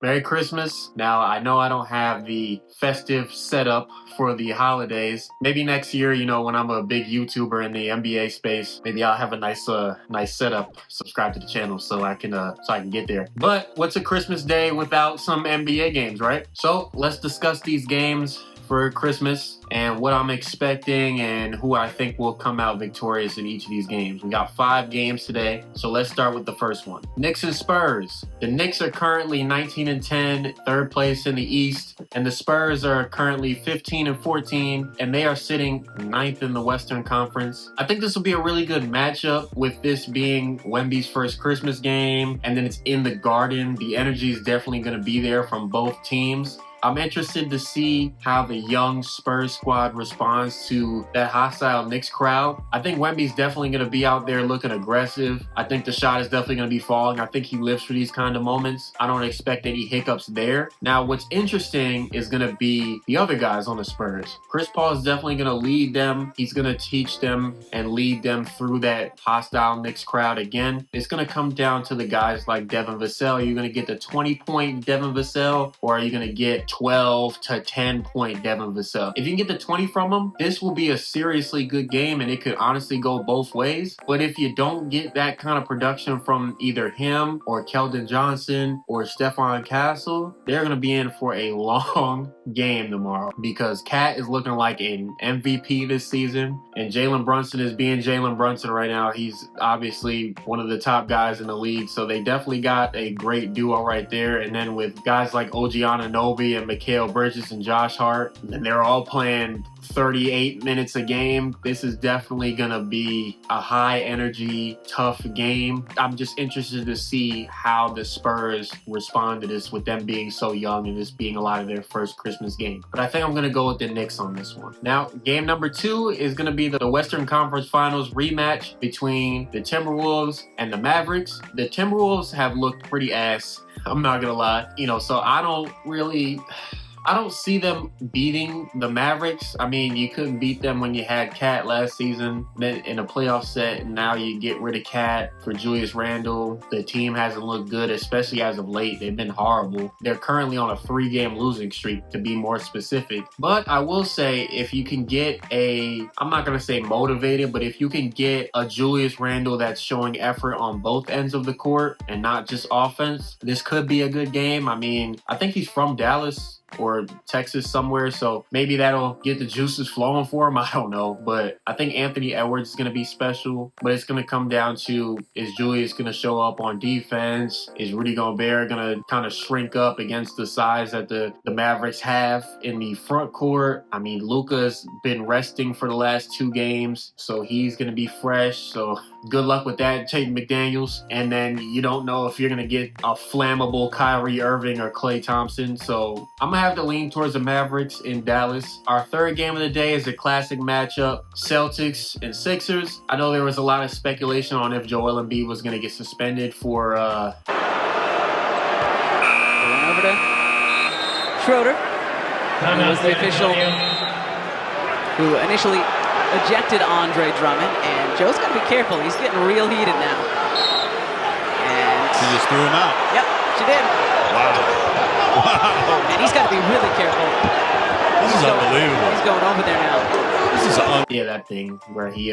Merry Christmas. Now, I know I don't have the festive setup for the holidays. Maybe next year, you know, when I'm a big YouTuber in the NBA space, maybe I'll have a nice setup. Subscribe to the channel so I can get there. But what's a Christmas day without some NBA games, right? So let's discuss these games for Christmas and what I'm expecting and who I think will come out victorious in each of these games. We got 5 games today, so let's start with the first one. Knicks and Spurs. The Knicks are currently 19-10, third place in the East, and the Spurs are currently 15-14, and they are sitting 9th in the Western Conference. I think this will be a really good matchup, with this being Wemby's first Christmas game, and then it's in the Garden. The energy is definitely going to be there from both teams. I'm interested to see how the young Spurs squad responds to that hostile Knicks crowd. I think Wemby's definitely going to be out there looking aggressive. I think the shot is definitely going to be falling. I think he lives for these kind of moments. I don't expect any hiccups there. Now, what's interesting is going to be the other guys on the Spurs. Chris Paul is definitely going to lead them. He's going to teach them and lead them through that hostile Knicks crowd again. It's going to come down to the guys like Devin Vassell. Are you going to get the 20-point Devin Vassell, or are you going to get 12 to 10 point Devin Vassell? If you can get the 20 from him, this will be a seriously good game, and it could honestly go both ways. But if you don't get that kind of production from either him or Keldon Johnson or Stephon Castle, they're going to be in for a long game tomorrow, because Cat is looking like an MVP this season, and Jalen Brunson is being Jalen Brunson right now. He's obviously one of the top guys in the league, so they definitely got a great duo right there. And then with guys like OG Anunoby and Mikal Bridges and Josh Hart, and they're all playing 38 minutes a game. This is definitely going to be a high energy, tough game. I'm just interested to see how the Spurs respond to this, with them being so young and this being a lot of their first Christmas game. But I think I'm going to go with the Knicks on this one. Now, game number 2 is going to be the Western Conference Finals rematch between the Timberwolves and the Mavericks. The Timberwolves have looked pretty ass, I'm not going to lie. So I don't see them beating the Mavericks. I mean, you couldn't beat them when you had Cat last season in a playoff set, and now you get rid of Cat for Julius Randle. The team hasn't looked good, especially as of late. They've been horrible. They're currently on a 3-game losing streak, to be more specific. But I will say, if you can get I'm not going to say motivated, but if you can get a Julius Randle that's showing effort on both ends of the court and not just offense, this could be a good game. I mean, I think he's from Dallas or Texas somewhere, so maybe that'll get the juices flowing for him. I don't know, but I think Anthony Edwards is going to be special. But it's going to come down to, is Julius going to show up on defense? Is Rudy Gobert going to kind of shrink up against the size that the Mavericks have in the front court? I mean, Luka's been resting for the last 2 games, so he's going to be fresh. So good luck with that, Tate McDaniels. And then you don't know if you're going to get a flammable Kyrie Irving or Klay Thompson. So I'm going to have to lean towards the Mavericks in Dallas. Our third game of the day is a classic matchup, Celtics and Sixers. I know there was a lot of speculation on if Joel Embiid was going to get suspended for Going over to Schroeder, who was the official who initially ejected Andre Drummond, and Joe's got to be careful. He's getting real heated now. And she just threw him out. Yep, she did. Wow. And he's got to be really careful. This is unbelievable. He's going over there now. This is that thing where he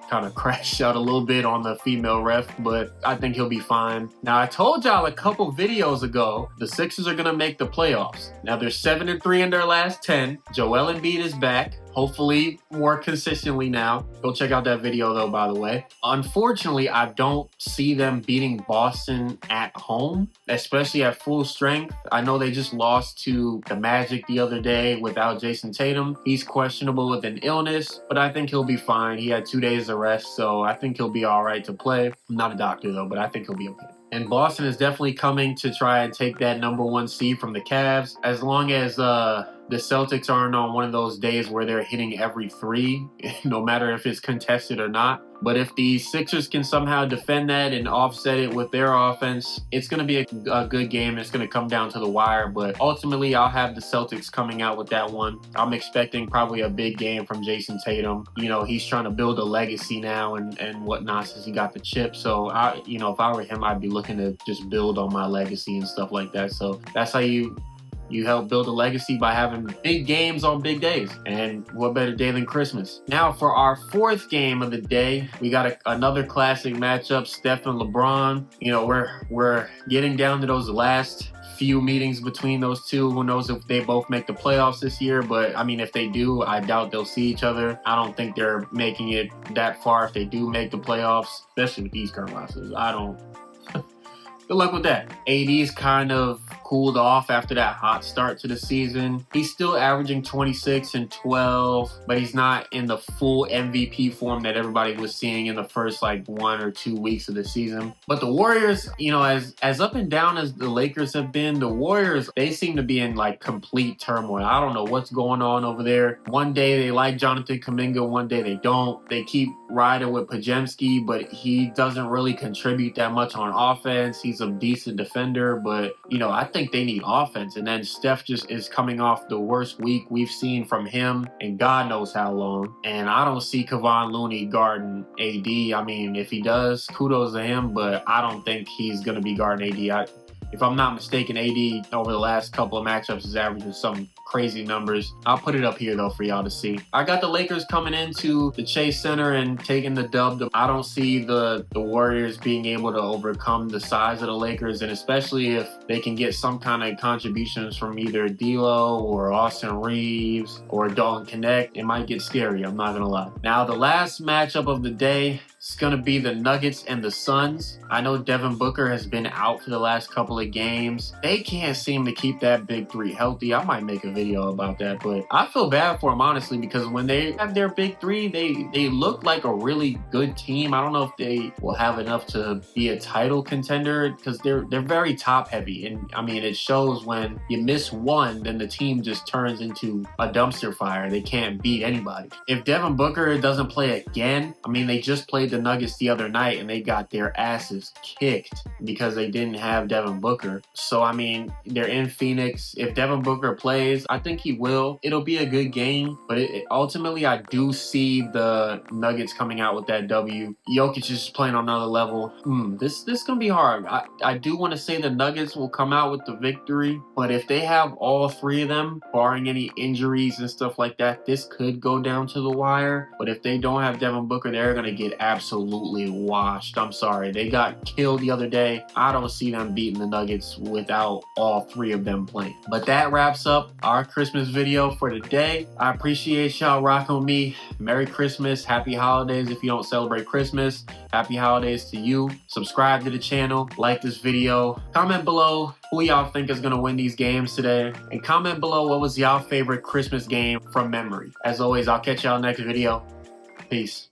kind of crashed out a little bit on the female ref, but I think he'll be fine. Now, I told y'all a couple videos ago, the Sixers are going to make the playoffs. Now, they're 7-3 in their last 10. Joel Embiid is back. Hopefully more consistently now. Go check out that video though, by the way. Unfortunately, I don't see them beating Boston at home, especially at full strength. I know they just lost to the Magic the other day without Jason Tatum. He's questionable with an illness, but I think he'll be fine. He had 2 days of rest, so I think he'll be all right to play. I'm not a doctor though, but I think he'll be okay. And Boston is definitely coming to try and take that #1 seed from the Cavs. As long as the Celtics aren't on one of those days where they're hitting every three, no matter if it's contested or not. But if the Sixers can somehow defend that and offset it with their offense, it's going to be a good game. It's going to come down to the wire. But ultimately, I'll have the Celtics coming out with that one. I'm expecting probably a big game from Jason Tatum. You know, he's trying to build a legacy now and whatnot since he got the chip. So, if I were him, I'd be looking to just build on my legacy and stuff like that. So that's how you help build a legacy, by having big games on big days. And what better day than Christmas? Now for our fourth game of the day, we got another classic matchup, Steph and LeBron. You know, we're getting down to those last few meetings between those two. Who knows if they both make the playoffs this year, but I mean, if they do, I doubt they'll see each other. I don't think they're making it that far if they do make the playoffs, especially with these current rosters. Good luck with that. AD's kind of cooled off after that hot start to the season. He's still averaging 26 and 12, but he's not in the full MVP form that everybody was seeing in the first 1 or 2 weeks of the season. But the Warriors, you know, as up and down as the Lakers have been, the Warriors, they seem to be in complete turmoil. I don't know what's going on over there. One day they like Jonathan Kuminga, one day they don't. They keep riding with Pajemski, but he doesn't really contribute that much on offense. He's a decent defender, but you know, I think they need offense. And then Steph just is coming off the worst week we've seen from him and God knows how long. And I don't see Kevon Looney guarding AD. I mean, if he does, kudos to him, but I don't think he's going to be guarding AD. If I'm not mistaken, AD over the last couple of matchups is averaging some crazy numbers. I'll put it up here though for y'all to see. I got the Lakers coming into the Chase Center and taking the dub. I don't see the Warriors being able to overcome the size of the Lakers, and especially if they can get some kind of contributions from either D'Lo or Austin Reeves or Dalton Connect, it might get scary, I'm not gonna lie. Now the last matchup of the day, it's going to be the Nuggets and the Suns. I know Devin Booker has been out for the last couple of games. They can't seem to keep that big three healthy. I might make a video about that, but I feel bad for them, honestly, because when they have their big three, they look like a really good team. I don't know if they will have enough to be a title contender because they're very top heavy. And I mean, it shows when you miss one, then the team just turns into a dumpster fire. They can't beat anybody. If Devin Booker doesn't play again, I mean, they just played the Nuggets the other night and they got their asses kicked because they didn't have Devin Booker. So I mean, they're in Phoenix. If Devin Booker plays, I think he will. It'll be a good game, but ultimately I do see the Nuggets coming out with that W. Jokic is just playing on another level. This gonna be hard. I do want to say the Nuggets will come out with the victory, but if they have all three of them, barring any injuries and stuff like that, this could go down to the wire. But if they don't have Devin Booker, they're gonna get absolutely washed. I'm sorry. They got killed the other day. I don't see them beating the Nuggets without all three of them playing. But that wraps up our Christmas video for today. I appreciate y'all rocking with me. Merry Christmas. Happy holidays if you don't celebrate Christmas. Happy holidays to you. Subscribe to the channel. Like this video. Comment below who y'all think is going to win these games today. And comment below what was y'all favorite Christmas game from memory. As always, I'll catch y'all next video. Peace.